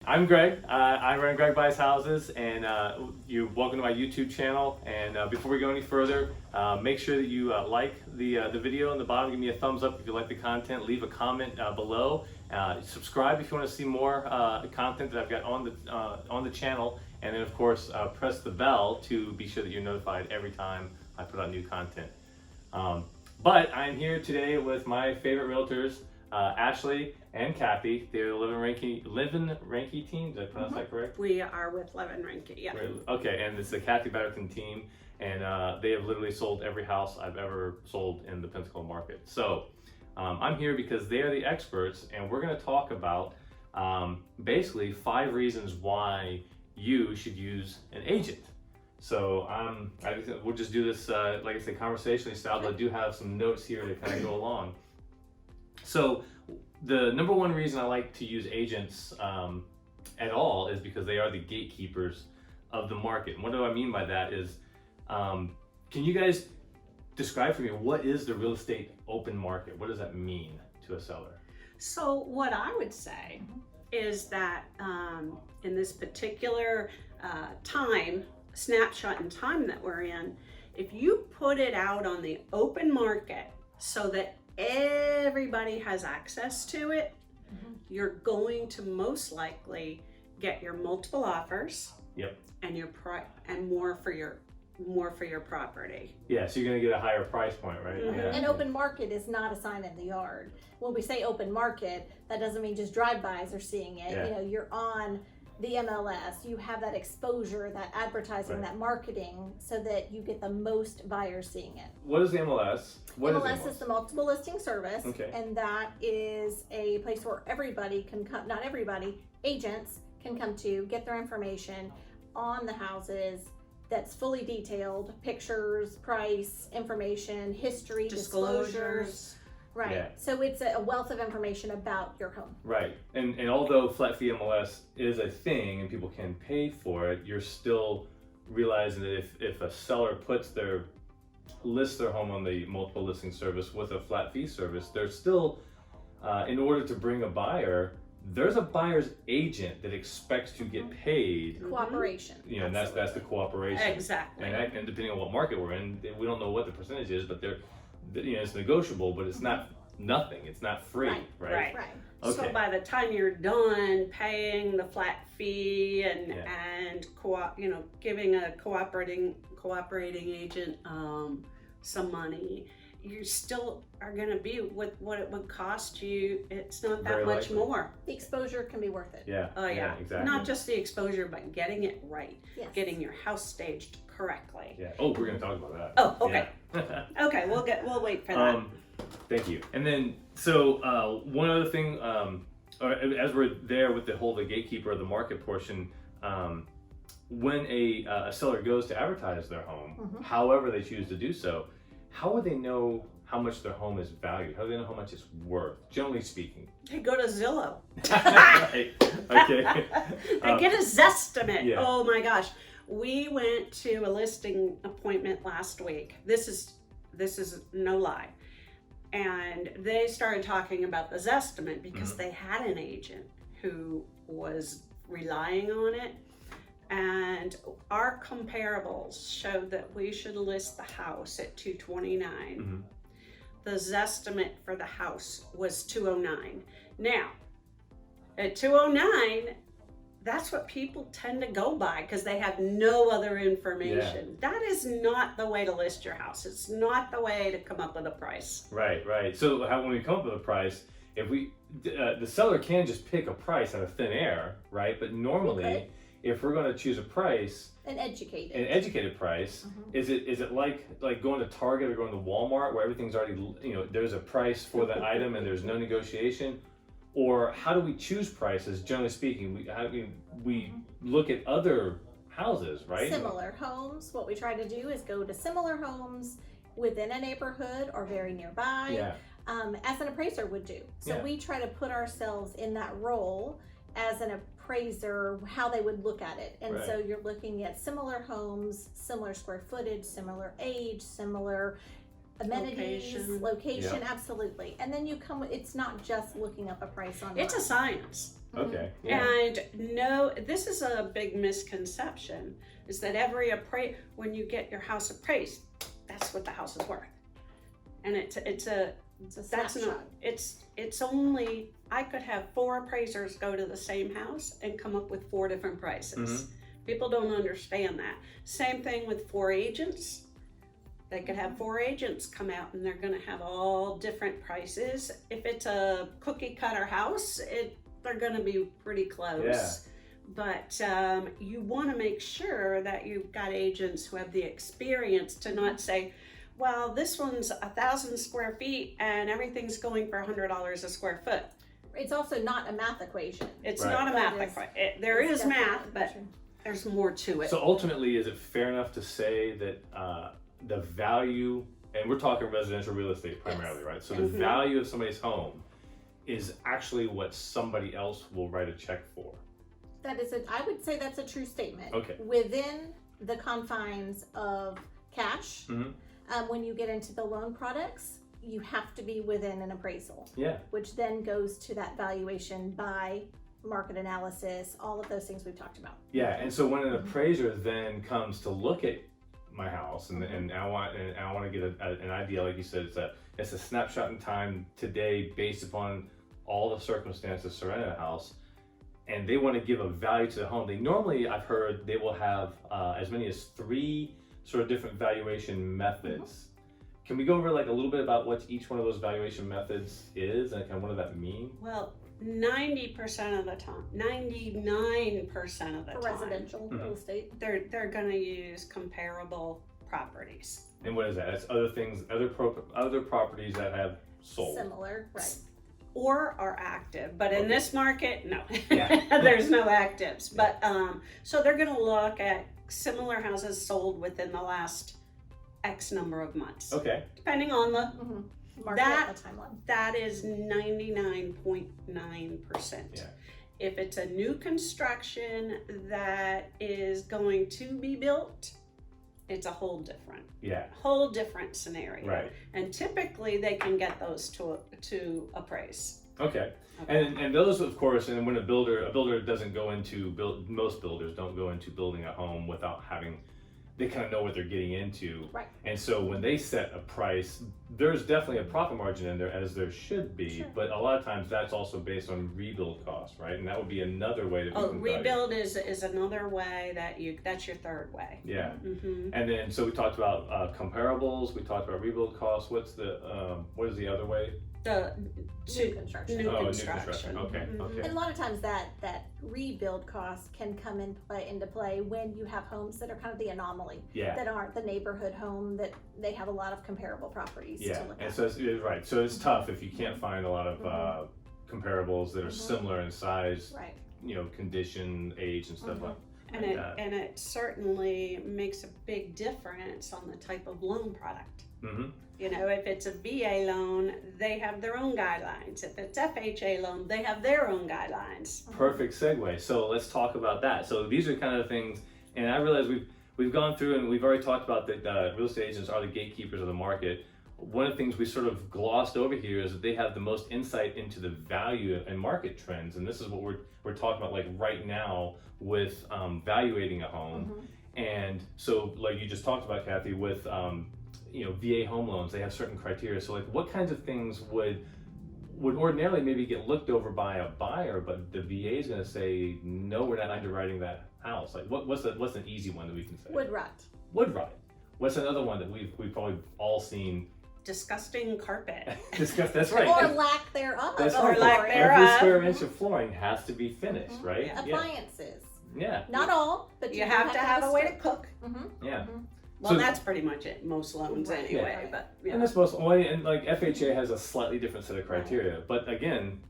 I'm Greg. I run Greg Buys Houses, and you're welcome to my YouTube channel. And before we go any further, make sure that you like the video on the bottom. Give me a thumbs up if you like the content. Leave a comment below. Subscribe if you want to see more content that I've got on the channel. And then, of course, press the bell to be sure that you're notified every time I put out new content. But I'm here today with my favorite realtors, Ashley and Kathy. They're the Live and Ranky team. Did I pronounce that correct? We are with Live and Ranky, yeah. Okay, and it's the Kathy Betterton team, and they have literally sold every house I've ever sold in the Pensacola market. So I'm here because they are the experts, and we're going to talk about basically 5 reasons why you should use an agent. So we'll just do this, like I said, conversationally style, but I do have some notes here to kind of go along. So the number one reason I like to use agents at all is because they are the gatekeepers of the market. And what do I mean by that is, can you guys describe for me, what is the real estate open market? What does that mean to a seller? So what I would say is that in this particular snapshot in time that we're in, if you put it out on the open market so that everybody has access to it, you're going to most likely get your multiple offers. Yep. And more for your property. Yeah, so you're gonna get a higher price point, right? Mm-hmm. Yeah. An open market is not a sign in the yard. When we say open market, that doesn't mean just drive-bys are seeing it. Yeah. You know, you're on the MLS, you have that exposure, that advertising, Right. that marketing, so that you get the most buyers seeing it. What is the MLS? MLS is the multiple listing service, Okay. and that is a place where everybody can come, not everybody, agents can come to get their information on the houses that's fully detailed, pictures, price, information, history, disclosures. Right. Yeah. So it's a wealth of information about your home. Right. And although flat fee MLS is a thing and people can pay for it, you're still realizing that if a seller lists their home on the multiple listing service with a flat fee service, there's still, in order to bring a buyer, there's a buyer's agent that expects to get paid. Cooperation. You know, and that's the cooperation. Exactly. And depending on what market we're in, we don't know what the percentage is, but it's negotiable, but it's not nothing. It's not free, right? Right. Okay. So by the time you're done paying the flat fee and giving a cooperating agent some money, you still are going to be with what it would cost you. It's not that Very much likely. more. The exposure can be worth it. Yeah. Oh yeah, exactly. Not just the exposure, but getting it right, Yes. getting your house staged correctly. Yeah. Oh, we're gonna talk about that. Oh, okay. Yeah. Okay, we'll wait for that. Thank you. And then, so one other thing, as we're there with the gatekeeper of the market portion, when a seller goes to advertise their home, however they choose to do so, how would they know how much their home is valued? How do they know how much it's worth, generally speaking? They go to Zillow. Right. Okay. They get a Zestimate. Yeah. Oh my gosh. We went to a listing appointment last week. This is no lie. And they started talking about the Zestimate because they had an agent who was relying on it. And our comparables showed that we should list the house at $229. The Zestimate for the house was $209. Now, at $209, that's what people tend to go by because they have no other information. Yeah. That is not the way to list your house. It's not the way to come up with a price. Right. So when we come up with a price, if the seller can just pick a price out of thin air, right? But normally, if we're going to choose a price, an educated price, is it like going to Target or going to Walmart where everything's already, there's a price for the item and there's no negotiation? Or how do we choose prices? Generally speaking, we look at other houses, right? Similar homes. What we try to do is go to similar homes within a neighborhood or very nearby, as an appraiser would do. So we try to put ourselves in that role as an appraiser, how they would look at it. And so you're looking at similar homes, similar square footage, similar age, similar amenities, location, absolutely. And then it's not just looking up a price online. It's a science. Okay. Yeah. And no, this is a big misconception, is that when you get your house appraised, that's what the house is worth. And it's a that's snapshot. not, it's only, I could have 4 appraisers go to the same house and come up with 4 different prices. People don't understand that. Same thing with 4 agents. They could have 4 agents come out and they're gonna have all different prices. If it's a cookie cutter house, they're gonna be pretty close. Yeah. But you wanna make sure that you've got agents who have the experience to not say, well, this one's 1,000 square feet and everything's going for $100 a square foot. It's also not a math equation. It's Right. not a math That is- equation. There is definitely math, a but measure. there's more to it. So ultimately, is it fair enough to say that the value, and we're talking residential real estate primarily, Yes. right? So the Mhm. value of somebody's home is actually what somebody else will write a check for. I would say that's a true statement. Okay. Within the confines of cash, Mhm. when you get into the loan products, you have to be within an appraisal, Yeah. which then goes to that valuation by market analysis, all of those things we've talked about. Yeah. And so when an appraiser then comes to look at my house, and I want to get an idea, like you said, it's a snapshot in time today based upon all the circumstances surrounding the house, and they want to give a value to the home. They normally, I've heard, they will have as many as 3 sort of different valuation methods. Can we go over like a little bit about what each one of those valuation methods is and kind of what does that mean? Well, 90% of the time, 99% of the For time, residential real estate. they're going to use comparable properties. And what is that? That's other things, other properties that have sold. Similar, right. Or are active, but in Okay. this market, no. Yeah. There's no actives. But so they're going to look at similar houses sold within the last X number of months, Okay. depending on the. Market at the timeline. That is 99.9%. Yeah. If it's a new construction that is going to be built, it's a whole different scenario. Right. And typically they can get those to appraise. Okay. And those, of course, and when a builder doesn't go into most builders don't go into building a home without having, they kind of know what they're getting into. Right. And so when they set a price, there's definitely a profit margin in there, as there should be. Sure. But a lot of times that's also based on rebuild costs, right? And that would be another way that we can value. Rebuild is another way that's your third way. Yeah. Mm-hmm. And then so we talked about comparables. We talked about rebuild costs. What is the other way? New construction. New New construction. construction. Okay. Mhm. Okay. And a lot of times that rebuild cost can come into play when you have homes that are kind of the anomaly, Yeah. that aren't the neighborhood home, that they have a lot of comparable properties Yeah, to look and at. so it's right. So it's tough if you can't find a lot of comparables that are similar in size, Right. condition, age, and stuff like And that. it certainly makes a big difference on the type of loan product. Mm-hmm. If it's a VA loan, they have their own guidelines. If it's FHA loan, they have their own guidelines. Perfect segue. So let's talk about that. So these are kind of things, and I realize we've gone through and we've already talked about that real estate agents are the gatekeepers of the market. One of the things we sort of glossed over here is that they have the most insight into the value and market trends, and this is what we're talking about like right now with valuating a home. And so like you just talked about, Kathy, with VA home loans, they have certain criteria. So like what kinds of things would ordinarily maybe get looked over by a buyer, but the VA is going to say, no, we're not underwriting that house. Like what's an easy one that we can say? Wood rot. Wood rot. What's another one that we've probably all seen? Disgusting carpet. That's right. Or lack thereof. That's or right. lack Every thereof. square inch of flooring has to be finished, right? Yeah. Appliances. Yeah. Not all, but You have to have a way to cook. Yeah. Well, So- that's pretty much it. Most loans Right. anyway. Yeah. But And that's most and like FHA has a slightly different set of criteria. But again,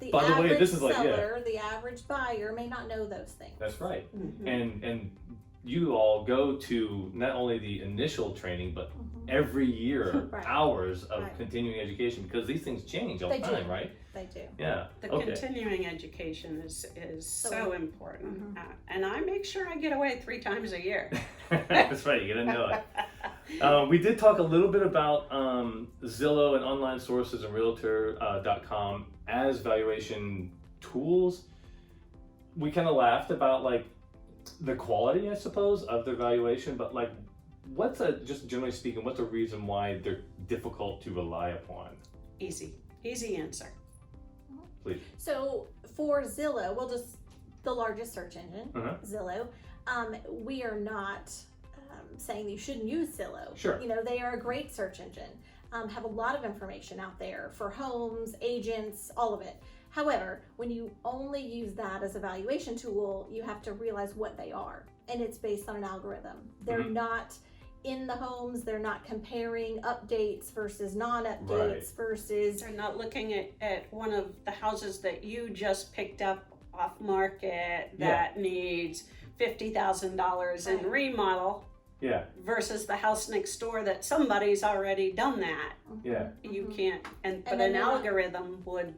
The By the way, average this is like, seller, the average buyer may not know those things. that's right. Mhm. And you all go to not only the initial training, but every year Right. hours of Right. continuing education, because these things change all the They time, do. right? They do. Yeah. The Okay. continuing education is so So- important. And I make sure I get away 3 times a year. That's right. You gotta know it. We did talk a little bit about Zillow and online sources and Realtor.com as valuation tools. We kind of laughed about like the quality, I suppose, of their valuation, but like, just generally speaking, what's a reason why they're difficult to rely upon? Easy answer. Please. So for Zillow, the largest search engine, Zillow, we are not saying you shouldn't use Zillow. Sure. They are a great search engine, have a lot of information out there for homes, agents, all of it. However, when you only use that as a valuation tool, you have to realize what they are. And it's based on an algorithm. They're not in the homes, they're not comparing updates versus non-updates versus... They're not looking at one of the houses that you just picked up off market that needs $50,000 in remodel versus the house next door that somebody's already done that. You can't, but an algorithm would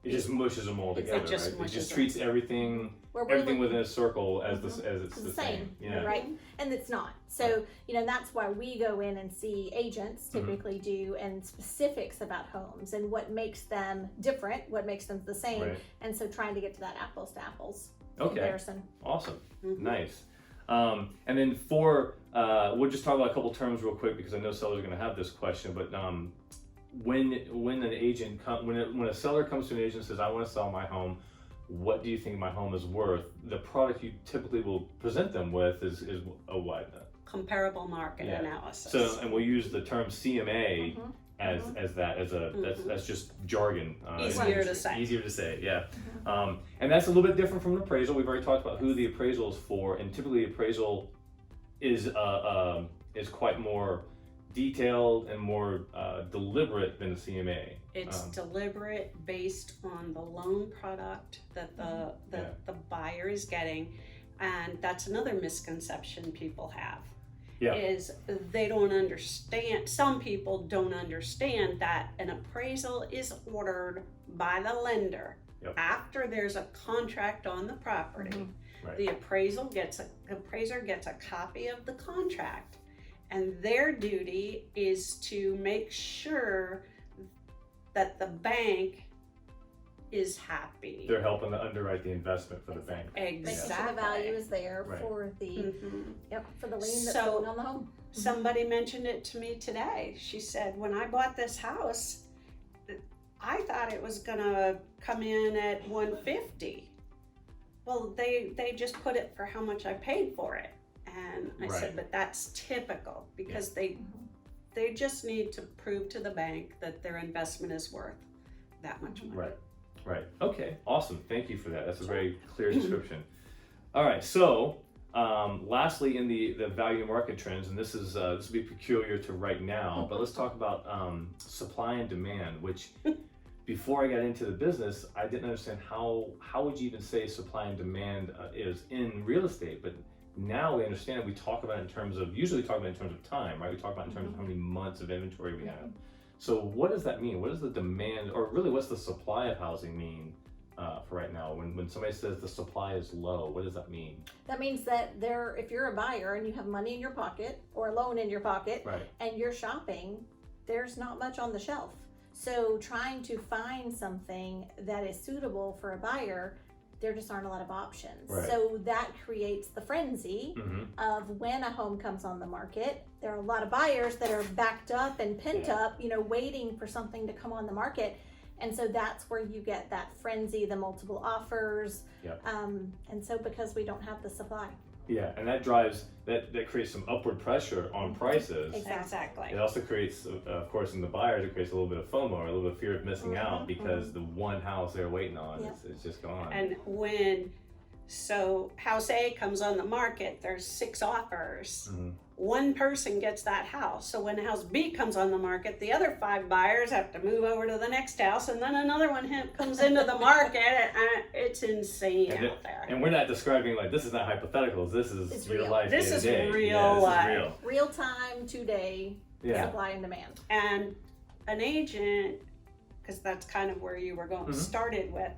it just mushes them all together, right? It just treats everything within a circle as it's the same. Right? And it's not. So, that's why we go in and see agents typically do, and specifics about homes and what makes them different, what makes them the same. And so trying to get to that apples to apples comparison. Awesome. Nice. And then we'll just talk about a couple terms real quick because I know sellers are going to have this question, but when a seller comes to an agent and says, I want to sell my home, what do you think my home is worth? The product you typically will present them with is a what? Comparable market analysis. So, and we'll use the term CMA as that's just jargon. Easier to say. And that's a little bit different from an appraisal. We've already talked about who the appraisal is for, and typically appraisal is quite more detailed and more deliberate than the CMA. It's deliberate based on the loan product that the buyer is getting, and that's another misconception people have. Is they don't understand. Some people don't understand that an appraisal is ordered by the lender after there's a contract on the property. The appraiser gets a copy of the contract. And their duty is to make sure that the bank is happy. They're helping to underwrite the investment for the bank. Exactly. Make sure the value is there for the for the lien that's going on the home. Somebody mentioned it to me today. She said, when I bought this house, I thought it was gonna come in at $150. Well, they just put it for how much I paid for it. And I said, but that's typical because they just need to prove to the bank that their investment is worth that much money. Right. Okay. Awesome. Thank you for that. That's a very clear description. All right. So, lastly, in the value market trends, and this will be peculiar to right now, but let's talk about supply and demand. Which, before I got into the business, I didn't understand how would you even say supply and demand is in real estate, but now we understand. We talk about it in terms of time, right? We talk about it in terms of how many months of inventory we have. So what does that mean? What does the demand, or really what's the supply of housing mean for right now? When somebody says the supply is low, what does that mean? That means that if you're a buyer and you have money in your pocket or a loan in your pocket and you're shopping, there's not much on the shelf. So trying to find something that is suitable for a buyer, there just aren't a lot of options. So that creates the frenzy of when a home comes on the market. There are a lot of buyers that are backed up and pent up, waiting for something to come on the market. And so that's where you get that frenzy, the multiple offers. And so because we don't have the supply. And that drives, that creates some upward pressure on prices. Exactly. It also creates, of course, in the buyers, it creates a little bit of FOMO, or a little bit of fear of missing out because the one house they're waiting on is just gone. And so house A comes on the market, there's 6 offers. One person gets that house. So when house B comes on the market, the other 5 buyers have to move over to the next house, and then another one comes into the market. It's insane out there. And we're not describing this is not hypotheticals. This is real life. This is real life. Real time, 2-day supply and demand. And an agent, because that's kind of where you were started with,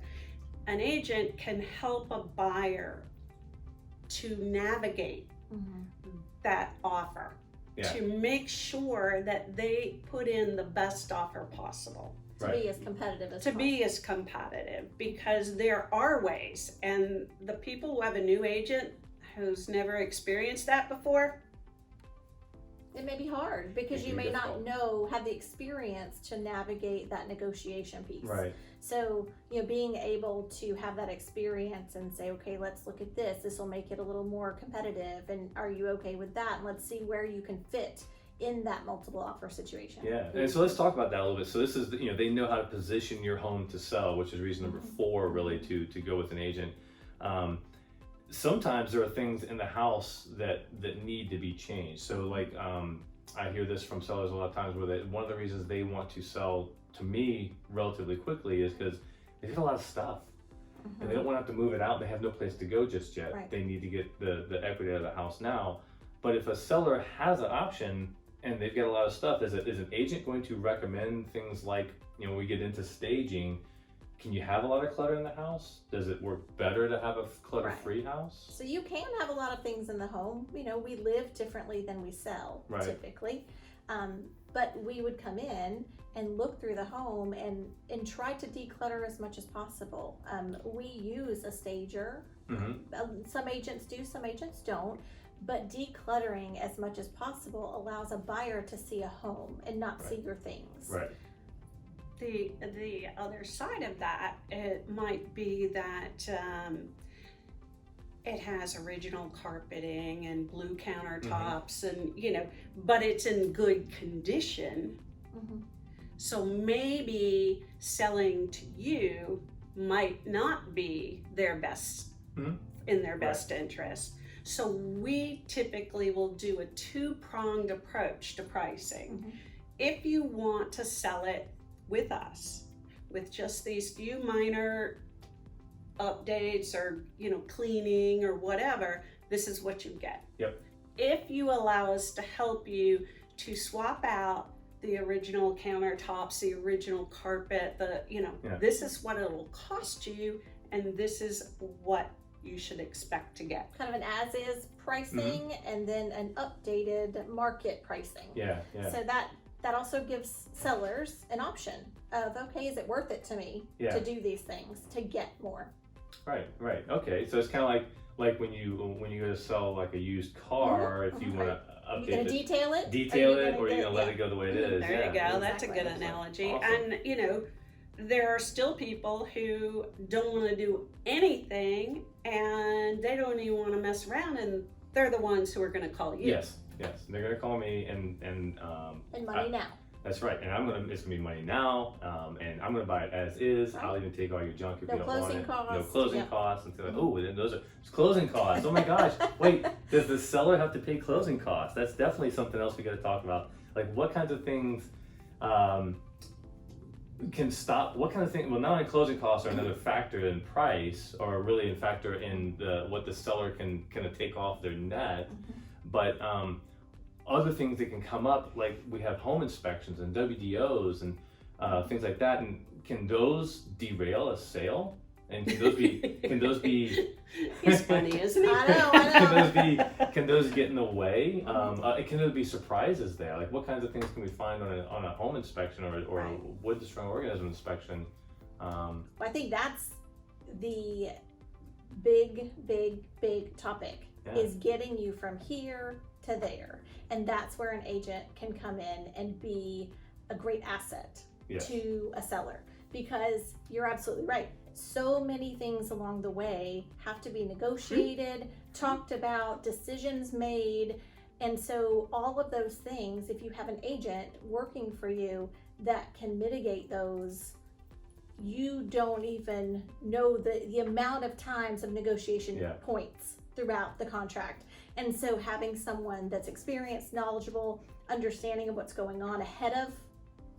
an agent can help a buyer to navigate that offer, to make sure that they put in the best offer possible. to be as competitive as to possible. be as competitive, because there are ways, and the people who have a new agent who's never experienced that before, It may be hard because It you can be may not have the experience to navigate that negotiation piece. Right. So, being able to have that experience and say, okay, let's look at this. This will make it a little more competitive. And are you okay with that? And let's see where you can fit in that multiple offer situation. Yeah, and so let's talk about that a little bit. So this is, they know how to position your home to sell, which is reason number 4, really, to go with an agent. Sometimes there are things in the house that need to be changed. So like, I hear this from sellers a lot of times where one of the reasons they want to sell to me relatively quickly is because they get a lot of stuff. And they don't want to have to move it out. They have no place to go just yet. Right. They need to get the equity out of the house now. But if a seller has an option and they've got a lot of stuff, is an agent going to recommend things like, when we get into staging, can you have a lot of clutter in the house? Does it work better to have a clutter-free house? So you can have a lot of things in the home. We live differently than we sell, Right. typically. But we would come in and look through the home and try to declutter as much as possible. We use a stager. Some agents do, some agents don't. But decluttering as much as possible allows a buyer to see a home and not see your things. Right. the other side of that, it might be that it has original carpeting and blue countertops and but it's in good condition. So maybe selling to you might not be their best in their best interest. So we typically will do a 2-pronged approach to pricing. If you want to sell it with us, with just these few minor updates or cleaning or whatever, this is what you get. Yep. If you allow us to help you to swap out the original countertops, the original carpet, this is what it'll cost you, and this is what you should expect to get. Kind of an as-is pricing and then an updated market pricing. Yeah. So that also gives sellers an option of, okay, is it worth it to me to do these things, to get more? Right. Okay, so it's kind of like when you go to sell like a used car, if you want to update You're going to detail it? or you're going to let it go the way it is. There you go. That's Exactly. a good analogy. Awesome. And there are still people who don't want to do anything, and they don't even want to mess around, and they're the ones who are going to call you. Yes, they're going to call me and money now. That's right, and it's gonna be money now, and I'm gonna buy it as is. Right. I'll even take all your junk if No you don't want closing it. costs. No closing Yep. costs. And they're like, oh, then there's closing costs. Oh my gosh, wait, does the seller have to pay closing costs? That's definitely something else we got to talk about. Like, what kinds of things can stop? What kind of thing? Well, not only closing costs are another factor in price, or really a factor in what the seller can kind of take off their net, but other things that can come up, like we have home inspections and WDOs and things like that, and can those derail a sale? And can those be He's funny, isn't he? I know. Can those get in the way? Can there be surprises there? Like, what kinds of things can we find on a home inspection or Right. a wood destroying organism inspection? I think that's the big topic, is getting you from here to there. And that's where an agent can come in and be a great asset to a seller, because you're absolutely right. So many things along the way have to be negotiated, talked about, decisions made. And so all of those things, if you have an agent working for you that can mitigate those, you don't even know the amount of times of negotiation points throughout the contract. And so having someone that's experienced, knowledgeable, understanding of what's going on ahead of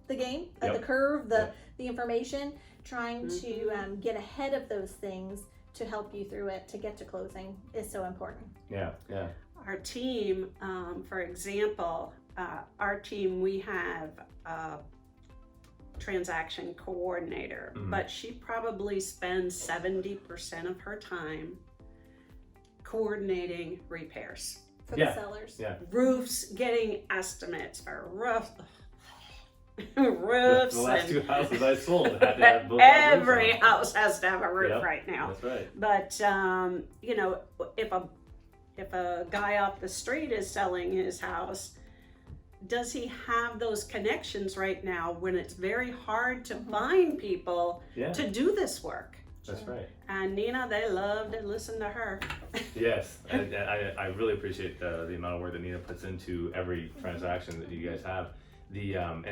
the game, of the curve, the information, trying to get ahead of those things to help you through it, to get to closing, is so important. Yeah. Our team, for example, we have a transaction coordinator, but she probably spends 70% of her time coordinating repairs. For the sellers. Roofs, getting estimates for roof. roofs. The last and 2 houses I sold had to have both every roofs on. house has to have a roof Yep, right now. That's right. But you know, if a guy off the street is selling his house, does he have those connections right now when it's very hard to find people Yeah, to do this work? that's right. And Nina, they love to listen to her. Yes, I really appreciate the amount of work that Nina puts into every transaction that you guys have. And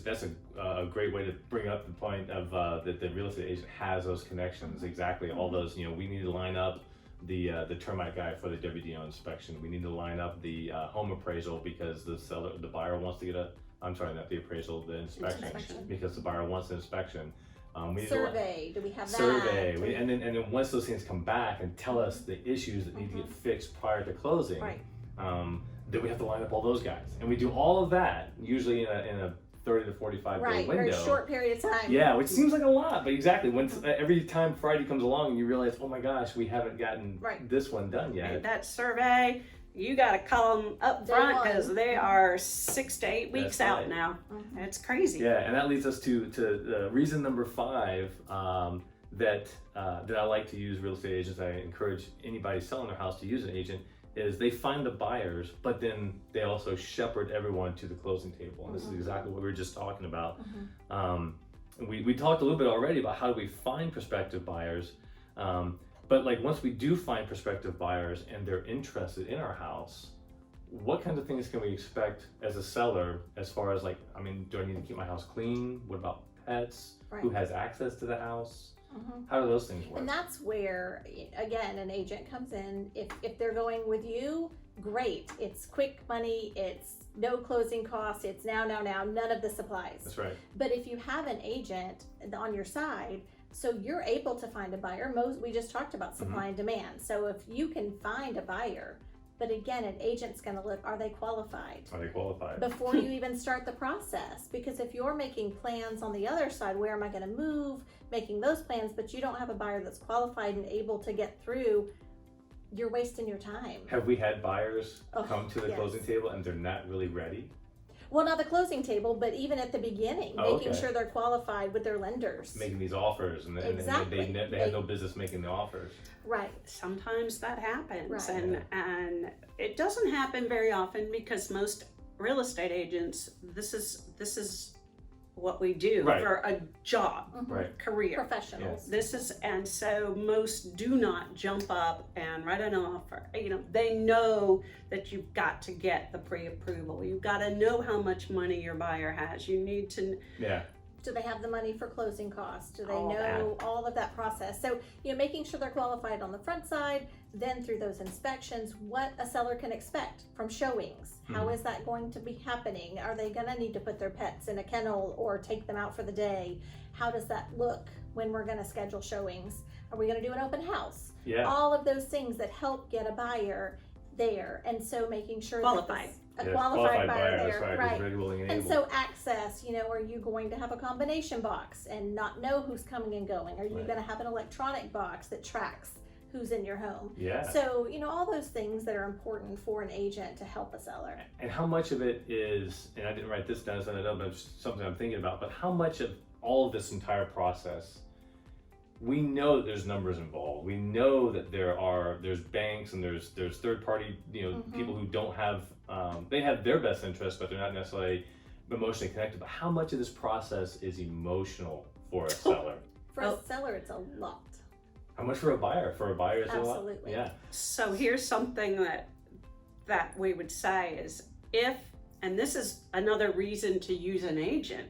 that's a great way to bring up the point of that the real estate agent has those connections. Exactly, all those, we need to line up the termite guy for the WDO inspection. We need to line up the home appraisal because the buyer wants to get not the appraisal, the inspection, because the buyer wants an inspection. We need Survey, do we have that? survey, and then once those things come back and tell us the issues that need to get fixed prior to closing, Right. then we have to line up all those guys, and we do all of that usually in a 30 to 45 day Right, window. very short period of time. Yeah, which seems like a lot, but exactly every time Friday comes along and you realize, oh my gosh, we haven't gotten Right. this one done yet. And that survey, you got to call them up Day front one. because they are 6 to 8 weeks That's out right. now. Mhm. It's crazy. Yeah, and that leads us to reason number 5 that I like to use real estate agents. I encourage anybody selling their house to use an agent. Is they find the buyers, but then they also shepherd everyone to the closing table. And this is exactly what we were just talking about. We talked a little bit already about how do we find prospective buyers. But like once we do find prospective buyers and they're interested in our house, what kinds of things can we expect as a seller as far as do I need to keep my house clean? What about pets? Right. Who has access to the house? Mhm. How do those things work? And that's where, again, an agent comes in. If they're going with you, great. It's quick money. It's no closing costs. It's now. None of this applies. That's right. But if you have an agent on your side, so you're able to find a buyer. We just talked about supply and demand. So if you can find a buyer, but again, an agent's going to look, are they qualified? Are they qualified? Before you even start the process. Because if you're making plans on the other side, where am I going to move, making those plans, but you don't have a buyer that's qualified and able to get through, you're wasting your time. Have we had buyers Oh, come to the yes. closing table and they're not really ready? Well, not the closing table, but even at the beginning, Oh, making okay. sure they're qualified with their lenders. Making these offers and Exactly. they have no business making the offers. Right. Sometimes that happens, Right. and it doesn't happen very often because most real estate agents, this is what we do Right. for a job, Mhm. Right. career. Professionals. This is, and so most do not jump up and write an offer. They know that you've got to get the pre-approval. You've got to know how much money your buyer has. You need to, Yeah. Do they have the money for closing costs? Do they All know all of that process? So, making sure they're qualified on the front side, then through those inspections, what a seller can expect from showings. How is that going to be happening? Are they going to need to put their pets in a kennel or take them out for the day? How does that look when we're going to schedule showings? Are we going to do an open house? Yeah. All of those things that help get a buyer there. And so making sure Qualified. that Yeah, qualified buyer that's there. right. Who's ready, willing, and And able. so access, are you going to have a combination box and not know who's coming and going? Are you Right. going to have an electronic box that tracks who's in your home? Yeah. So, all those things that are important for an agent to help a seller. And how much of it is, and I didn't write this down, so I know, but it's something I'm thinking about, but how much of all of this entire process, we know that there's numbers involved. We know that there's banks and there's third party, people who don't have, they have their best interest, but they're not necessarily emotionally connected. But how much of this process is emotional for a seller? For a seller, it's a lot. How much for a buyer? For a buyer, is it a lot? Absolutely. Yeah. so here's something that we would say is and this is another reason to use an agent.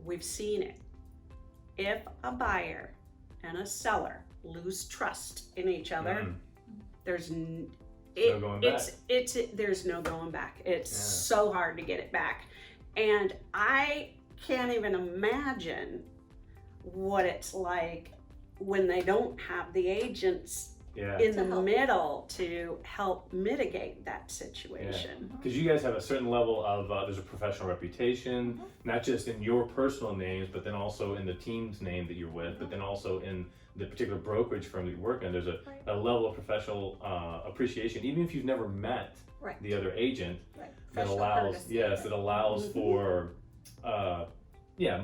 We've seen it. If a buyer and a seller lose trust in each other, there's no going back. there's no going back. It's Yeah. so hard to get it back. And I can't even imagine what it's like when they don't have the agents Yeah. in To the help. middle to help mitigate that situation. Because you guys have a certain level of, there's a professional reputation, not just in your personal names, but then also in the team's name that you're with, but then also in the particular brokerage firm that you work in. There's a level of professional appreciation, even if you've never met Right. the other agent, Right. that Professional allows, courtesy. yes, it allows for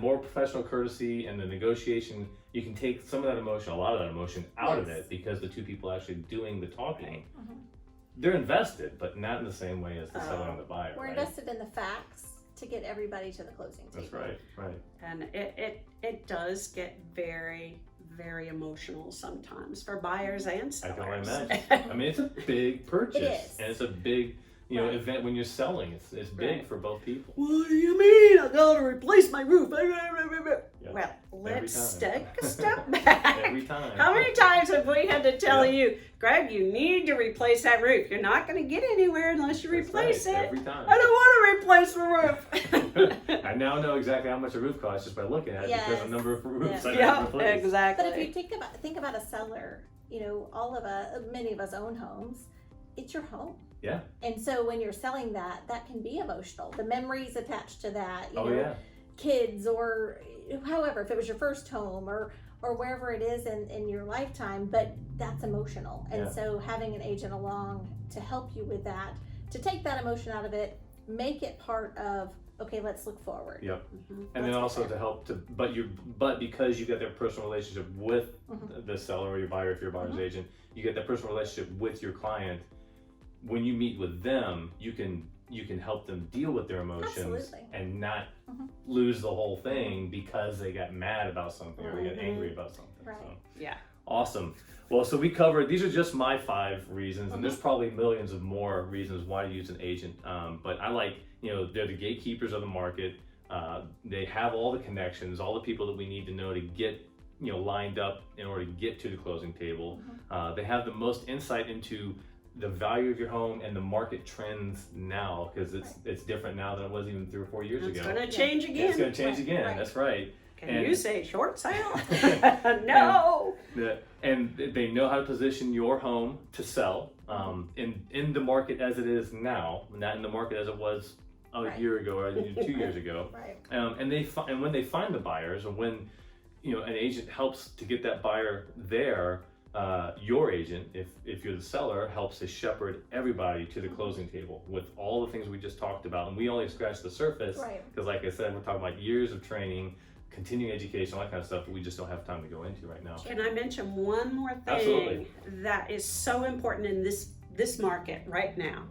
more professional courtesy, and the negotiation. You can take some of that emotion, a lot of that emotion, out of it because the two people actually doing the talking, they're invested, but not in the same way as the seller and the buyer. We're invested in the facts to get everybody to the closing table. That's right. And it does get very, very emotional sometimes for buyers and sellers. I can only imagine. I mean, it's a big purchase. It is. And it's a big, event when you're selling. It's big for both people. What do you mean? I gotta replace my roof. Yeah. Well, let's Every time. take a step back. Every time. How many times have we had to tell you, Greg, you need to replace that roof. You're not going to get anywhere unless you replace it. Every time. I don't want to replace the roof. I now know exactly how much a roof costs just by looking at it because of the number of roofs I Yeah, got to replace. exactly. But if you think about a seller, many of us own homes. It's your home. Yeah. And so when you're selling that can be emotional. The memories attached to that. Kids or however, if it was your first home or wherever it is in your lifetime, but that's emotional. And so having an agent along to help you with that, to take that emotion out of it, make it part of, okay, let's look forward. Yep. And then also to help but because you got that personal relationship with the seller or your buyer, if you're a buyer's agent, you get that personal relationship with your client. When you meet with them, you can help them deal with their emotions and not lose the whole thing because they got mad about something or they got angry about something. Right. So. Yeah. Awesome. Well, so we covered, these are just my 5 reasons, and there's probably millions of more reasons why to use an agent. But I like, they're the gatekeepers of the market. They have all the connections, all the people that we need to know to get, lined up in order to get to the closing table. They have the most insight into the value of your home and the market trends now, because it's different now than it was even 3 or 4 years ago. It's going to change again. It's going to change again. Right. That's right. Can you say short sale? No. And they know how to position your home to sell in the market as it is now, not in the market as it was a year ago or 2 years ago. Right. And when they find the buyers, or when an agent helps to get that buyer there, your agent, if you're the seller, helps to shepherd everybody to the closing table with all the things we just talked about. And we only scratched the surface because, like I said, we're talking about years of training, continuing education, all that kind of stuff that we just don't have time to go into right now. Can I mention one more thing Absolutely. that is so important in this market right now?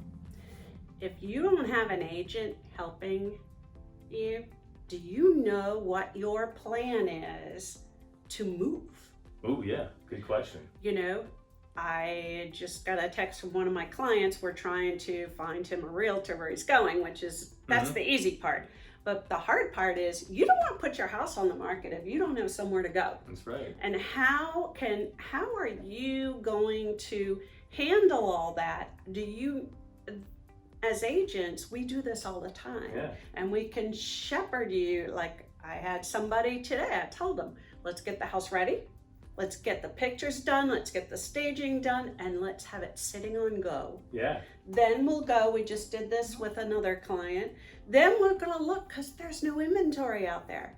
If you don't have an agent helping you, do you know what your plan is to move? Oh yeah, good question. I just got a text from one of my clients. We're trying to find him a realtor where he's going, that's the easy part. But the hard part is you don't want to put your house on the market if you don't have somewhere to go. That's right. And how are you going to handle all that? As agents, we do this all the time. Yeah. And we can shepherd you. Like I had somebody today, I told them, let's get the house ready. Let's get the pictures done, let's get the staging done, and let's have it sitting on go. Yeah. Then we'll go, we just did this with another client. Then we're gonna look, because there's no inventory out there.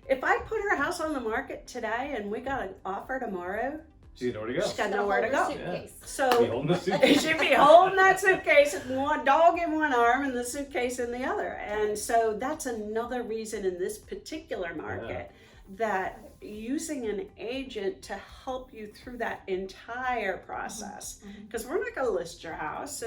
If I put her house on the market today and we got an offer tomorrow, She's got nowhere to go. she's got nowhere to go. Suitcase. So Be holding the suitcase. she'd be holding that suitcase with one dog in one arm and the suitcase in the other. And so that's another reason in this particular market that using an agent to help you through that entire process, because we're not going to list your house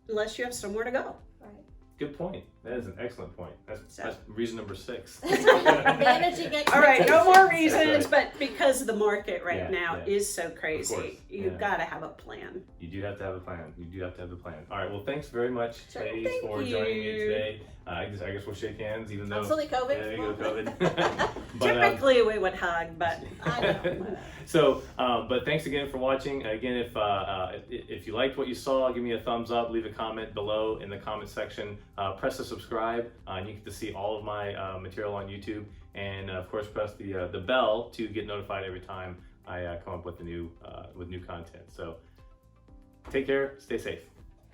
unless you have somewhere to go. Right. Good point. That is an excellent point. That's reason number 6. Managing expectations. All right, no more That's reasons, right. but because the market right now yeah. is so crazy, course, you've got to have a plan. You do have to have a plan. All right. Well, thanks very much, Sure. ladies, Thank for joining me you. today. I guess we'll shake hands, even though Absolutely, COVID. Yeah, you go COVID. But, Typically we would hug, but I know. So, but thanks again for watching. Again, if you liked what you saw, give me a thumbs up, leave a comment below in the comment section, press the subscribe, and you get to see all of my material on YouTube, and of course press the bell to get notified every time I come up with new content. So, take care, stay safe.